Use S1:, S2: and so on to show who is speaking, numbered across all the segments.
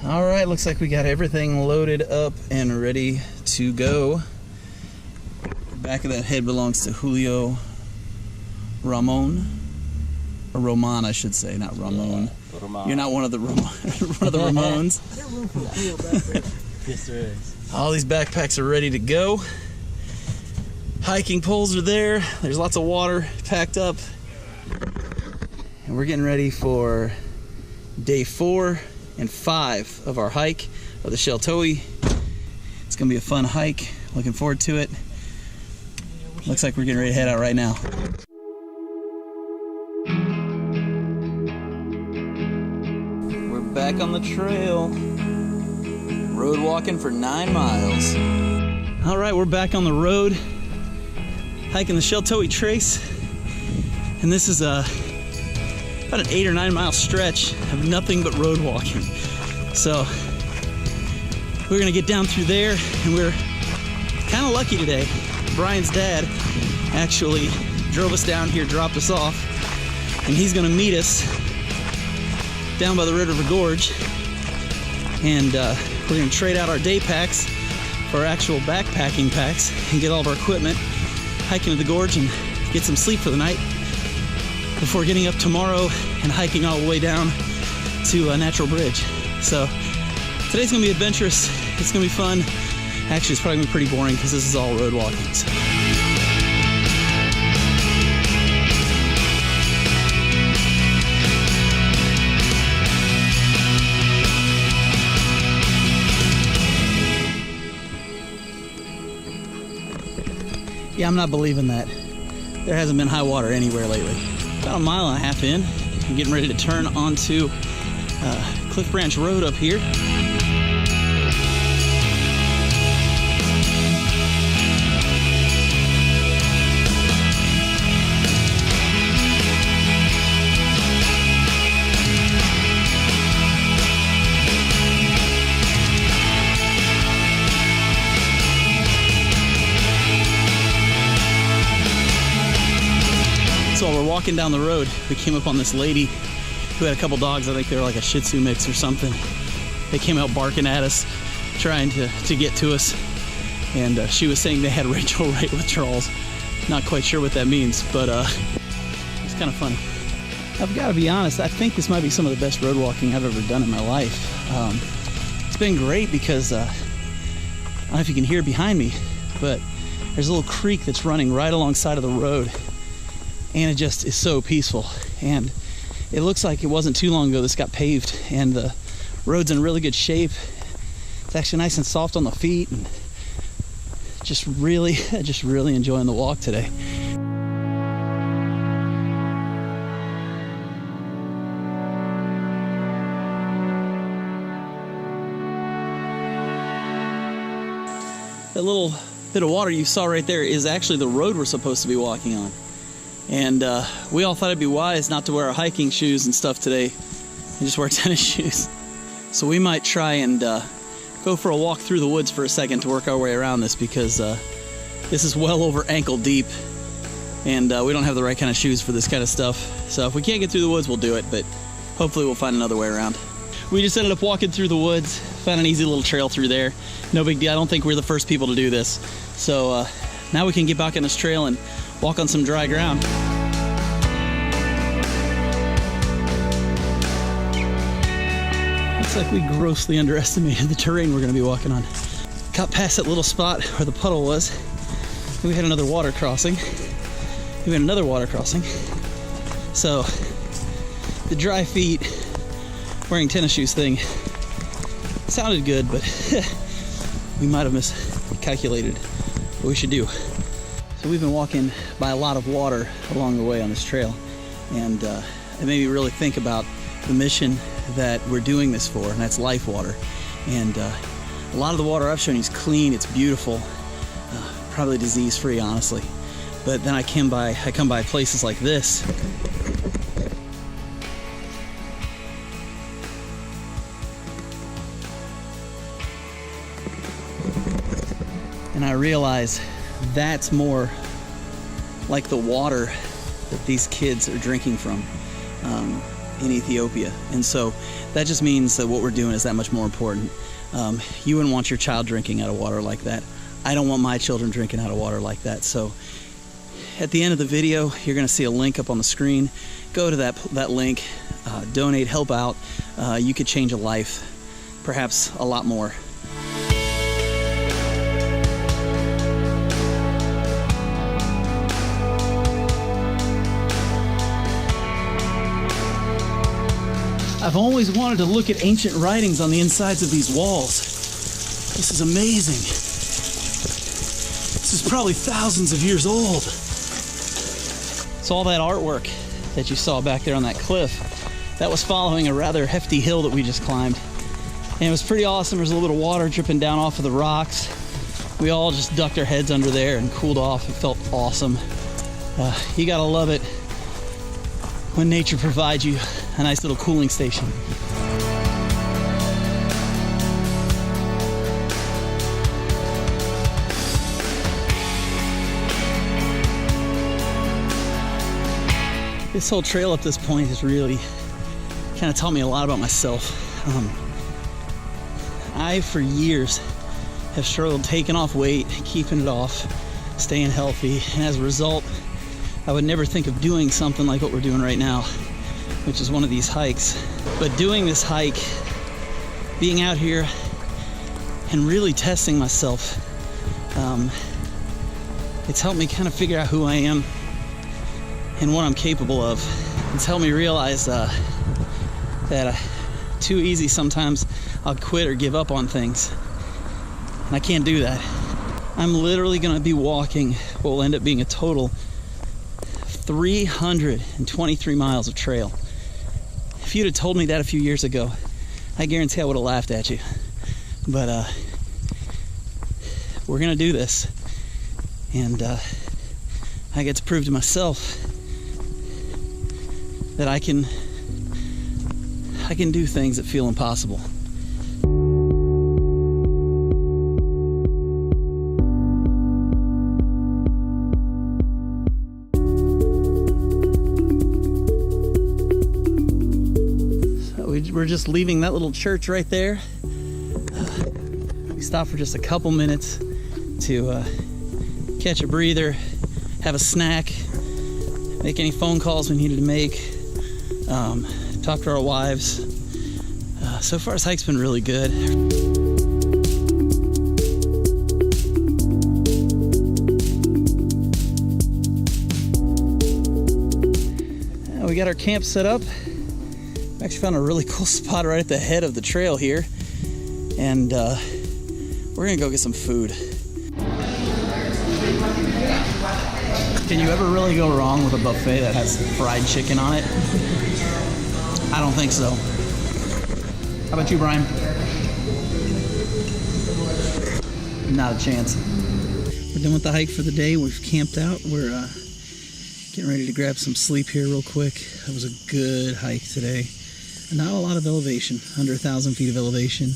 S1: All right, looks like we got everything loaded up and ready to go. The back of that head belongs to Julio Roman, or Roman, I should say, not Ramon.
S2: Yeah, Roman.
S1: You're not one of the Ramones.
S2: There's room for Julio back there. Yes, there is.
S1: All these backpacks are ready to go. Hiking poles are there. There's lots of water packed up. And we're getting ready for day 4 and 5 of our hike of the Sheltowee. It's gonna be a fun hike. Looking forward to it. Looks like we're getting ready to head out right now. We're back on the trail. Road walking for 9 miles. All right, we're back on the road, hiking the Sheltowee Trace. And this is about an 8 or 9 mile stretch of nothing but road walking. So we're gonna get down through there, and we're kind of lucky today. Brian's dad actually drove us down here, dropped us off, and he's gonna meet us down by the Red River Gorge. And we're gonna trade out our day packs for our actual backpacking packs and get all of our equipment, hiking to the gorge and get some sleep for the night before getting up tomorrow and hiking all the way down to a natural bridge. So today's gonna be adventurous. It's gonna be fun. Actually, it's probably gonna be pretty boring because this is all road walking. So. Yeah, I'm not believing that. There hasn't been high water anywhere lately. About a mile and a half in, I'm getting ready to turn onto Cliff Branch Road up here. So while we're walking down the road, we came up on this lady who had a couple dogs. I think they were like a Shih Tzu mix or something. They came out barking at us, trying to get to us. And she was saying they had Rachel Ray withdrawals. Not quite sure what that means, but it's kind of funny. I've got to be honest, I think this might be some of the best road walking I've ever done in my life. It's been great because, I don't know if you can hear behind me, but there's a little creek that's running right alongside of the road. And it just is so peaceful. And it looks like it wasn't too long ago this got paved, and the road's in really good shape. It's actually nice and soft on the feet, and just really enjoying the walk today. That little bit of water you saw right there is actually the road we're supposed to be walking on. And we all thought it'd be wise not to wear our hiking shoes and stuff today and just wear tennis shoes. So we might try and go for a walk through the woods for a second to work our way around this, because this is well over ankle deep, and we don't have the right kind of shoes for this kind of stuff. So if we can't get through the woods, we'll do it, but hopefully we'll find another way around. We just ended up walking through the woods, found an easy little trail through there. No big deal. I don't think we're the first people to do this. So now we can get back on this trail and walk on some dry ground. Looks like we grossly underestimated the terrain we're going to be walking on. Got past that little spot where the puddle was, and we had another water crossing. So the dry feet, wearing tennis shoes thing sounded good, but we might have miscalculated what we should do. So we've been walking by a lot of water along the way on this trail, and it made me really think about the mission that we're doing this for, and that's Lifewater. And a lot of the water I've shown you is clean, it's beautiful, probably disease-free, honestly. But then I come by places like this. And I realize that's more like the water that these kids are drinking from. in Ethiopia. And so that just means that what we're doing is that much more important. You wouldn't want your child drinking out of water like that. I don't want my children drinking out of water like that. So at the end of the video, you're going to see a link up on the screen. Go to that link, donate, help out. You could change a life, perhaps a lot more. I've always wanted to look at ancient writings on the insides of these walls. This is amazing. This is probably thousands of years old. So all that artwork that you saw back there on that cliff, that was following a rather hefty hill that we just climbed. And it was pretty awesome. There's a little bit of water dripping down off of the rocks. We all just ducked our heads under there and cooled off. It felt awesome. You gotta love it when nature provides you a nice little cooling station. This whole trail up this point has really kind of taught me a lot about myself. I, for years, have struggled taking off weight, keeping it off, staying healthy, and as a result, I would never think of doing something like what we're doing right now, which is one of these hikes. But doing this hike, being out here, and really testing myself, it's helped me kind of figure out who I am and what I'm capable of. It's helped me realize that too easy sometimes I'll quit or give up on things, and I can't do that. I'm literally going to be walking what will end up being a total 323 miles of trail. If you'd have told me that a few years ago, I guarantee I would have laughed at you. But we're gonna do this, and I get to prove to myself that I can do things that feel impossible. We're just leaving that little church right there. We stopped for just a couple minutes to catch a breather, have a snack, make any phone calls we needed to make, talk to our wives. So far this hike's been really good. We got our camp set up. Actually found a really cool spot right at the head of the trail here, and we're gonna go get some food. Can you ever really go wrong with a buffet that has fried chicken on it? I don't think so. How about you, Brian? Not a chance. We're done with the hike for the day. We've camped out. We're getting ready to grab some sleep here real quick. That was a good hike today. Not a lot of elevation, under 1,000 feet of elevation,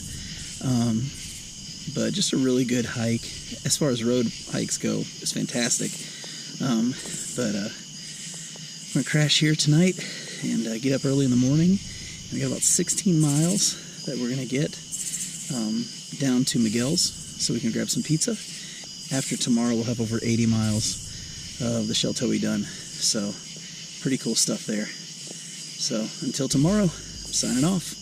S1: but just a really good hike. As far as road hikes go, it's fantastic. But we're gonna crash here tonight and get up early in the morning. And we got about 16 miles that we're gonna get down to Miguel's so we can grab some pizza. After tomorrow, we'll have over 80 miles of the Sheltowee done. So pretty cool stuff there. So until tomorrow, signing off.